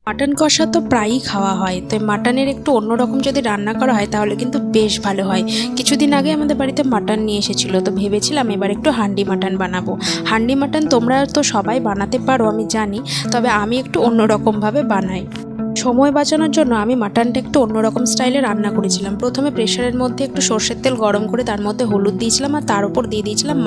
Mutton কষা তো প্রায়ই খাওয়া হয়, তো মাটনের একটু অন্যরকম যদি রান্না করা হয় তাহলে কিন্তু বেশ ভালো হয়। কিছুদিন আগে আমাদের বাড়িতে মাটন নিয়ে এসেছিলো, তো ভেবেছিলাম এবার একটু হান্ডি মাটন বানাবো। হান্ডি মাটন তোমরা তো সবাই বানাতে পারো আমি জানি, তবে আমি একটু অন্যরকমভাবে বানাই। সময় বাঁচানোর জন্য আমি মাটনটা একটু অন্যরকম স্টাইলে রান্না করেছিলাম। প্রথমে প্রেশারের মধ্যে একটু সর্ষের তেল গরম করে তার মধ্যে হলুদ দিয়েছিলাম আর তার উপর দিয়ে দিয়েছিলাম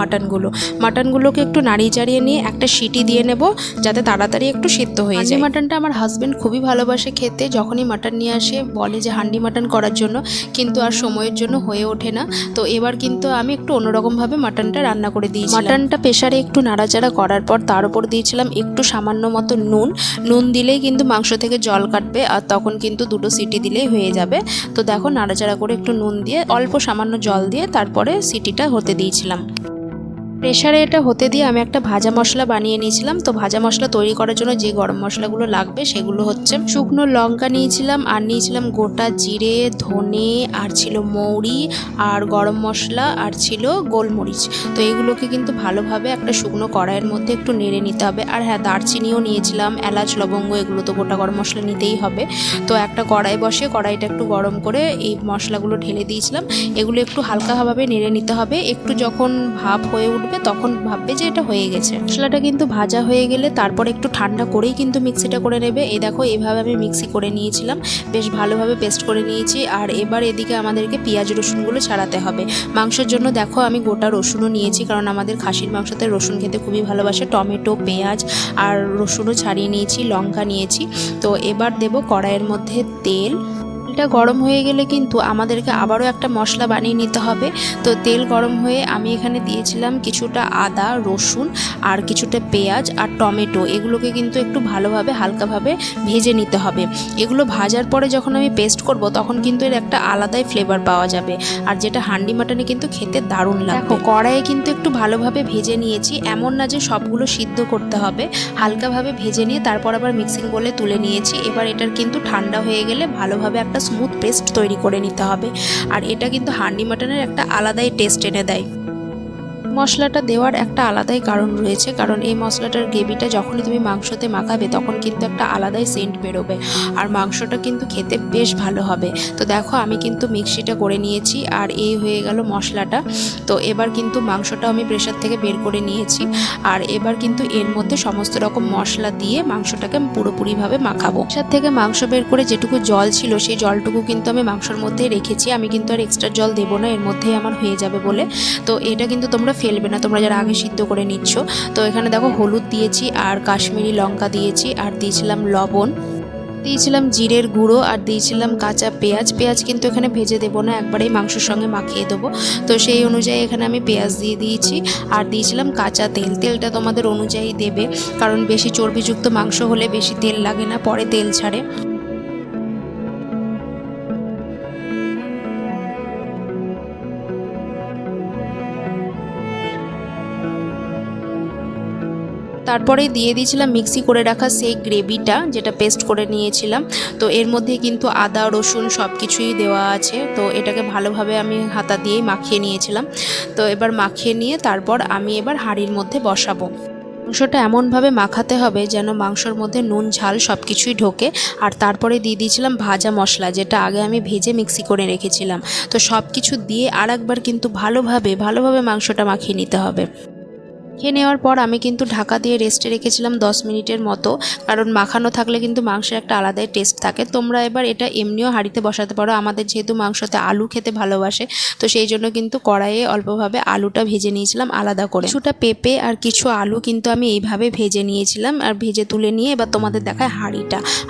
মাটনগুলোকে একটু নাড়িয়ে চাড়িয়ে নিয়ে একটা সিটি দিয়ে নেব, যাতে তাড়াতাড়ি একটু সিদ্ধ হয়ে যায়। মাটনটা আমার হাজব্যান্ড খুবই ভালোবাসে খেতে, যখনই মাটন নিয়ে আসে বলে যে হান্ডি মাটন করার জন্য, কিন্তু আর সময়ের জন্য হয়ে ওঠে না। তো এবার কিন্তু আমি একটু অন্যরকমভাবে মাটনটা রান্না করে দিয়েছি। মাটনটা প্রেশারে একটু নাড়াচাড়া করার পর তার উপর দিয়েছিলাম একটু সামান্য মতো নুন দিলেই কিন্তু মাংস থেকে জল কাটবে, আর তখন কিন্তু দুটো সিটি দিলেই হয়ে যাবে। তো দেখো নাড়াচাড়া করে একটু নুন দিয়ে অল্প সামান্য জল দিয়ে তারপরে সিটিটা হতে দিয়েছিলাম। প্রেশারে এটা হতে দিয়ে আমি একটা ভাজা মশলা বানিয়ে নিয়েছিলাম। তো ভাজা মশলা তৈরি করার জন্য যে গরম মশলাগুলো লাগবে সেগুলো হচ্ছে শুকনো লঙ্কা নিয়েছিলাম, আর নিয়েছিলাম গোটা জিরে, ধনে, আর ছিল মৌরি, আর গরম মশলা, আর ছিল গোলমরিচ। তো এগুলোকে কিন্তু ভালোভাবে একটা শুকনো কড়াইয়ের মধ্যে একটু নেড়ে নিতে হবে। আর হ্যাঁ, দারচিনিও নিয়েছিলাম, এলাচ, লবঙ্গ, এগুলো তো গোটা গরম মশলা নিতেই হবে। তো একটা কড়াই বসে কড়াইটা একটু গরম করে এই মশলাগুলো ঢেলে দিয়েছিলাম। এগুলো একটু হালকাভাবে নেড়ে নিতে হবে। একটু যখন ভাপ হয়ে উঠবে তখন ভাববে যে এটা হয়ে গেছে। মশলাটা কিন্তু ভাজা হয়ে গেলে তারপর একটু ঠান্ডা করেই কিন্তু মিক্সিটা করে নেবে। এই দেখো এইভাবে আমি মিক্সি করে নিয়েছিলাম, বেশ ভালোভাবে পেস্ট করে নিয়েছি। আর এবার এদিকে আমাদেরকে পেঁয়াজ রসুনগুলো ছাড়াতে হবে। মাংসের জন্য দেখো আমি গোটা রসুনও নিয়েছি, কারণ আমাদের খাসির মাংসতে রসুন খেতে খুবই ভালোবাসে। টমেটো, পেঁয়াজ আর রসুনও ছাড়িয়ে নিয়েছি, লঙ্কা নিয়েছি। তো এবার দেব কড়াইয়ের মধ্যে তেল। তেলটা গরম হয়ে গেলে কিন্তু আমাদেরকে আবারও একটা মশলা বানিয়ে নিতে হবে। তো তেল গরম হয়ে আমি এখানে দিয়েছিলাম কিছুটা আদা, রসুন, আর কিছুটা পেঁয়াজ আর টমেটো। এগুলোকে কিন্তু একটু ভালোভাবে হালকাভাবে ভেজে নিতে হবে। এগুলো ভাজার পরে যখন আমি পেস্ট করব তখন কিন্তু এর একটা আলাদাই ফ্লেভার পাওয়া যাবে, আর যেটা হান্ডি মাটনে কিন্তু খেতে দারুণ লাগবে। কড়াইয়ে কিন্তু একটু ভালোভাবে ভেজে নিয়েছি, এমন না যে সবগুলো সিদ্ধ করতে হবে, হালকাভাবে ভেজে নিয়ে তারপর আবার মিক্সিং বলে তুলে নিয়েছি। এবার এটার কিন্তু ঠান্ডা হয়ে গেলে ভালোভাবে একটা স্মুথ পেস্ট তৈরি করে নিতে হবে, আর এটা কিন্তু হান্ডি মাটনের একটা আলাদাই টেস্ট এনে দেয়। মশলাটা দেওয়ার একটা আলাদাই কারণ রয়েছে, কারণ এই মশলাটার গ্রেভিটা যখনই তুমি মাংসতে মাখাবে তখন কিন্তু একটা আলাদাই সেন্ট বেরোবে, আর মাংসটা কিন্তু খেতে বেশ ভালো হবে। তো দেখো আমি কিন্তু মিক্সিটা করে নিয়েছি, আর এই হয়ে গেল মশলাটা। তো এবার কিন্তু মাংসটা আমি প্রেসার থেকে বের করে নিয়েছি, আর এবার কিন্তু এর মধ্যে সমস্ত রকম মশলা দিয়ে মাংসটাকে পুরোপুরিভাবে মাখাবো। প্রেসার থেকে মাংস বের করে যেটুকু জল ছিল সেই জলটুকু কিন্তু আমি মাংসের মধ্যেই রেখেছি। আমি কিন্তু আর এক্সট্রা জল দেবো না, এর মধ্যেই আমার হয়ে যাবে বলে। তো এটা কিন্তু তোমরা ফেলবে না, তোমরা যারা আগে সিদ্ধ করে নিচ্ছ। তো এখানে দেখো হলুদ দিয়েছি, আর কাশ্মীরি লঙ্কা দিয়েছি, আর দিয়েছিলাম লবণ, দিয়েছিলাম জিরের গুঁড়ো, আর দিয়েছিলাম কাঁচা পেঁয়াজ কিন্তু এখানে ভেজে দেবো না, একবারেই মাংসের সঙ্গে মাখিয়ে দেবো। তো সেই অনুযায়ী এখানে আমি পেঁয়াজ দিয়ে দিয়েছি, আর দিয়েছিলাম কাঁচা তেল। তেলটা তোমাদের অনুযায়ী দেবে, কারণ বেশি চর্বিযুক্ত মাংস হলে বেশি তেল লাগে না, পরে তেল ছাড়ে। তারপরে দিয়ে দিয়েছিলাম মিক্সি করে রাখা সেই গ্রেভিটা, যেটা পেস্ট করে নিয়েছিলাম। তো এর মধ্যে কিন্তু আদা, রসুন সব কিছুই দেওয়া আছে। তো এটাকে ভালোভাবে আমি হাতা দিয়েই মাখিয়ে নিয়েছিলাম। তো এবার মাখিয়ে নিয়ে তারপর আমি এবার হাঁড়ির মধ্যে বসাবো। মাংসটা এমনভাবে মাখাতে হবে যেন মাংসর মধ্যে নুন, ঝাল সব কিছুই ঢোকে। আর তারপরে দিয়ে দিয়েছিলাম ভাজা মশলা, যেটা আগে আমি ভেজে মিক্সি করে রেখেছিলাম। তো সব কিছু দিয়ে আর একবার কিন্তু ভালোভাবে মাংসটা মাখিয়ে নিতে হবে। খেয়ে নেওয়ার পর আমি কিন্তু ঢাকা দিয়ে রেস্টে রেখেছিলাম 10 মিনিটের মতো, কারণ মাখানো থাকলে কিন্তু মাংসের একটা আলাদাই টেস্ট থাকে। তোমরা এবার এটা এমনিও হাঁড়িতে বসাতে পারো। আমাদের যেহেতু মাংসতে আলু খেতে ভালোবাসে, তো সেই জন্য কিন্তু কড়াইয়ে অল্পভাবে আলুটা ভেজে নিয়েছিলাম আলাদা করে। কিছুটা পেঁপে আর কিছু আলু কিন্তু আমি এইভাবে ভেজে নিয়েছিলাম, আর ভেজে তুলে নিয়ে এবার তোমাদের দেখায়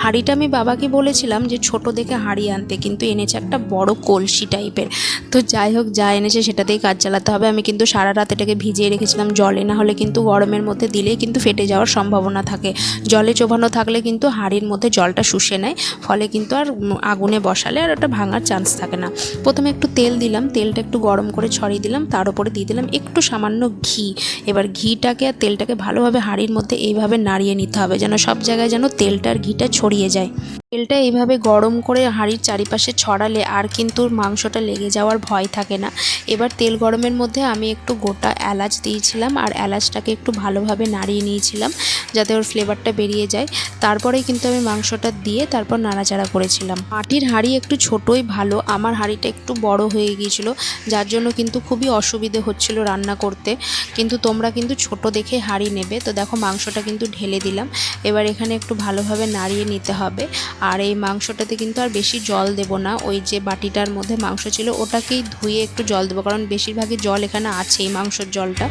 হাঁড়িটা আমি বাবাকে বলেছিলাম যে ছোট দেখে হাঁড়ি আনতে, কিন্তু এনেছে একটা বড় কলসি টাইপের। তো যাই হোক, যা এনেছে সেটাতেই কাজ চালাতে হবে। আমি কিন্তু সারা রাত এটাকে ভিজিয়ে রেখেছিলাম জলে, না হলে কিন্তু গরমের মধ্যে দিলেই কিন্তু ফেটে যাওয়ার সম্ভাবনা থাকে। জলে চোবানো থাকলে কিন্তু হাঁড়ির মধ্যে জলটা শুষে নেয়, ফলে কিন্তু আর আগুনে বসালে আর ওটা ভাঙার চান্স থাকে না। প্রথমে একটু তেল দিলাম, তেলটা একটু গরম করে ছড়িয়ে দিলাম, তার উপরে দিয়ে দিলাম একটু সামান্য ঘি। এবার ঘিটাকে আর তেলটাকে ভালোভাবে হাঁড়ির মধ্যে এইভাবে নাড়িয়ে নিতে হবে, যেন সব জায়গায় যেন তেলটা আর ঘিটা ছড়িয়ে যায়। তেলটা এইভাবে গরম করে হাঁড়ির চারিপাশে ছড়ালে আর কিন্তু মাংসটা লেগে যাওয়ার ভয় থাকে না। এবার তেল গরমের মধ্যে আমি একটু গোটা এলাচ দিয়েছিলাম, আর এলাচটাকে একটু ভালোভাবে নাড়িয়ে নিয়েছিলাম যাতে ওর ফ্লেভারটা বেরিয়ে যায়। তারপরেই কিন্তু আমি মাংসটা দিয়ে তারপর নাড়াচাড়া করেছিলাম। মাটির হাঁড়ি একটু ছোটোই ভালো, আমার হাঁড়িটা একটু বড় হয়ে গিয়েছিল যার জন্য কিন্তু খুবই অসুবিধে হচ্ছিল রান্না করতে, কিন্তু তোমরা কিন্তু ছোট দেখে হাঁড়ি নেবে। তো দেখো মাংসটা কিন্তু ঢেলে দিলাম, এবার এখানে একটু ভালোভাবে নাড়িয়ে নিতে হবে। আর এই মাংসটাতে কিন্তু আর বেশি জল দেব না, ওই যে বাটিটার মধ্যে মাংস ছিল ওটাকেই ধুয়ে একটু জল দেবো, কারণ বেশিরভাগই জল এখানে আছে এই মাংসর জলটা,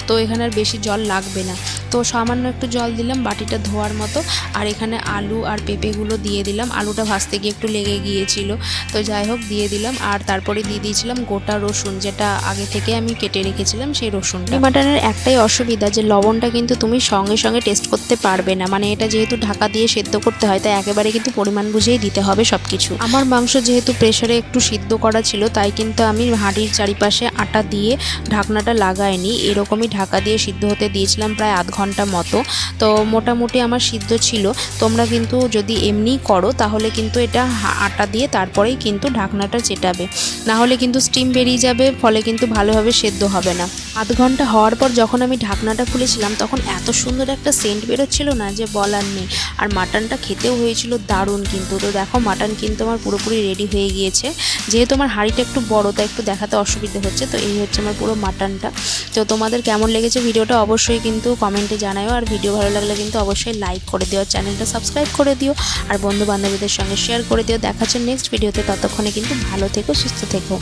তো এখানে আর বেশি জল লাগবে না। তো সামান্য একটু জল দিলাম বাটিটা ধোয়ার মতো। আর এখানে আলু আর পেঁপেগুলো দিয়ে দিলাম, আলুটা ভাজতে গিয়ে একটু লেগে গিয়েছিল, তো যাই হোক দিয়ে দিলাম। আর তারপরে দিয়ে দিয়েছিলাম গোটা রসুন, যেটা আগে থেকে আমি কেটে রেখেছিলাম সেই রসুনটা। মাটনের একটাই অসুবিধা যে লবণটা কিন্তু তুমি সঙ্গে সঙ্গে টেস্ট করতে পারবে না, মানে এটা যেহেতু ঢাকা দিয়ে সেদ্ধ করতে হয় তাই একেবারে কিন্তু পরিমাণ বুঝেই দিতে হবে সব কিছু। আমার মাংস যেহেতু প্রেসারে একটু সিদ্ধ করা ছিল তাই কিন্তু আমি হাঁড়ির চারিপাশে আটা দিয়ে ঢাকনাটা লাগাইনি, এরকমই ঢাকা দিয়ে সিদ্ধ হতে দিয়েছিলাম প্রায় আধ ঘন্টা মতো। তো মোটামুটি আমার সিদ্ধ ছিল। তোমরা কিন্তু যদি এমনি করো তাহলে কিন্তু এটা আটা দিয়ে তারপরেই কিন্তু ঢাকনাটা চেটাবে, না হলে কিন্তু স্টিম বেরিয়ে যাবে, ফলে কিন্তু ভালোভাবে সেদ্ধ হবে না। আধ ঘন্টা হওয়ার পর যখন আমি ঢাকনাটা খুলেছিলাম তখন এত সুন্দর একটা সেন্ট বেরোচ্ছিল না যে বলার নেই। আর মাটনটা খেতেও হয়েছিল দারুণ কিন্তু। তো দেখো মাটন কিন্তু আমার পুরোপুরি রেডি হয়ে গিয়েছে, যেহেতু আমার হাঁড়িটা একটু বড় তাই একটু দেখাতে অসুবিধা হচ্ছে। তো এই হচ্ছে আমার পুরো মাটনটা। তো তোমাদের কেমন লেগেছে ভিডিওটা অবশ্যই কিন্তু কমেন্টে জানাও, আর ভিডিও ভালো লাগলে কিন্তু অবশ্যই লাইক করে দিও, চ্যানেলটা সাবস্ক্রাইব করে দিও, আর বন্ধু বান্ধবীদের সঙ্গে শেয়ার করে দিও। দেখা হচ্ছে নেক্সট ভিডিওতে, ততক্ষণে কিন্তু ভালো থেকো, সুস্থ থেকো,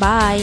বাই।